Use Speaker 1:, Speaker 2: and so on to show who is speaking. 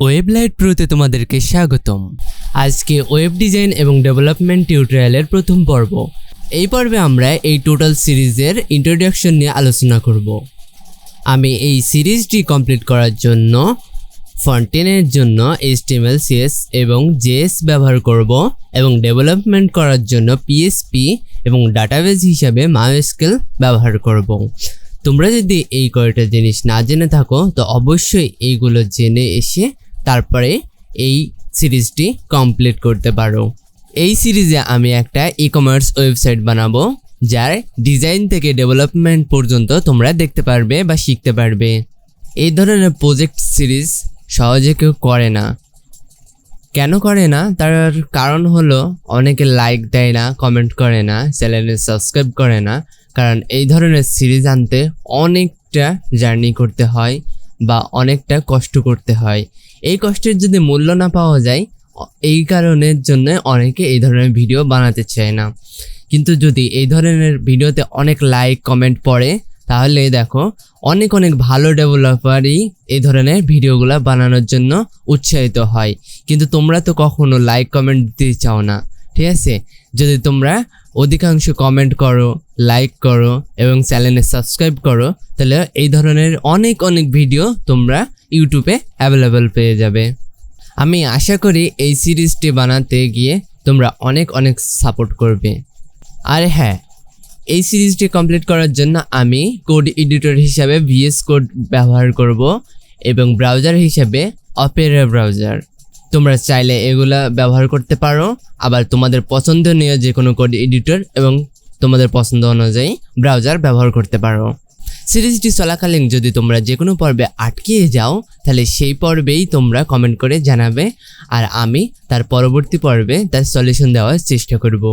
Speaker 1: ওয়েবলাইট প্রোতে তোমাদেরকে স্বাগতম। আজকে ওয়েব ডিজাইন এবং ডেভেলপমেন্ট টিউটোরিয়ালের প্রথম পর্ব। এই পর্বে আমরা এই টোটাল সিরিজের ইন্ট্রোডাকশন নিয়ে আলোচনা করব। আমি এই সিরিজটি কমপ্লিট করার জন্য ফ্রন্টেন্ডের জন্য HTML, CSS এবং JS ব্যবহার করব এবং ডেভেলপমেন্ট করার জন্য PHP এবং ডাটাবেস হিসাবে Mysql ব্যবহার করব। তোমরা যদি এই কয়টা জিনিস না জেনে থাকো তো অবশ্যই এইগুলো জেনে এসে তারপরে এই সিরিজটি কমপ্লিট করতে পারো। এই সিরিজে আমি একটা ই-কমার্স ওয়েবসাইট বানাবো যার ডিজাইন থেকে ডেভেলপমেন্ট পর্যন্ত তোমরা দেখতে পারবে বা শিখতে পারবে। এই ধরনের প্রজেক্ট সিরিজ সহজে কেউ করে না। কেন করে না তার কারণ হলো অনেকে লাইক দেয় না, কমেন্ট করে না, চ্যানেলে সাবস্ক্রাইব করে না। কারণ এই ধরনের সিরিজ আনতে অনেকটা জার্নি করতে হয় বা অনেকটা কষ্ট করতে হয়। এই কষ্টের যদি মূল্য না পাওয়া যায় এই কারণের জন্য অনেকে এই ধরনের ভিডিও বানাতে চায় না। কিন্তু যদি এই ধরনের ভিডিওতে অনেক লাইক কমেন্ট পড়ে তাহলে দেখো অনেক ভালো ডেভেলপারই এই ধরনের ভিডিওগুলো বানানোর জন্য উৎসাহিত হয়। কিন্তু তোমরা তো কখনো লাইক কমেন্ট দিতে চাও না, ঠিক আছে? যদি তোমরা অধিকাংশ কমেন্ট করো, লাইক করো এবং চ্যানেলে সাবস্ক্রাইব করো তাহলে এই ধরনের অনেক ভিডিও তোমরা ইউটিউবে অ্যাভেলেবেল পেয়ে যাবে। আমি আশা করি এই সিরিজটি বানাতে গিয়ে তোমরা অনেক সাপোর্ট করবে। আর হ্যাঁ, এই সিরিজটি কমপ্লিট করার জন্য আমি কোড এডিটর হিসাবে VS কোড ব্যবহার করব এবং ব্রাউজার হিসাবে অপেরা ব্রাউজার। তোমরা চাইলে এগুলা ব্যবহার করতে পারো, আবার তোমাদের পছন্দনীয় যে কোনো কোড এডিটর এবং তোমাদের পছন্দ অনুযায়ী ব্রাউজার ব্যবহার করতে পারো। সিরিজটি চলাকালীন যদি তোমরা যে কোনো পর্বে আটকিয়ে যাও তাহলে সেই পর্বেই তোমরা কমেন্ট করে জানাবে আর আমি তার পরবর্তী পর্বে তার সলিউশন দেওয়ার চেষ্টা করব।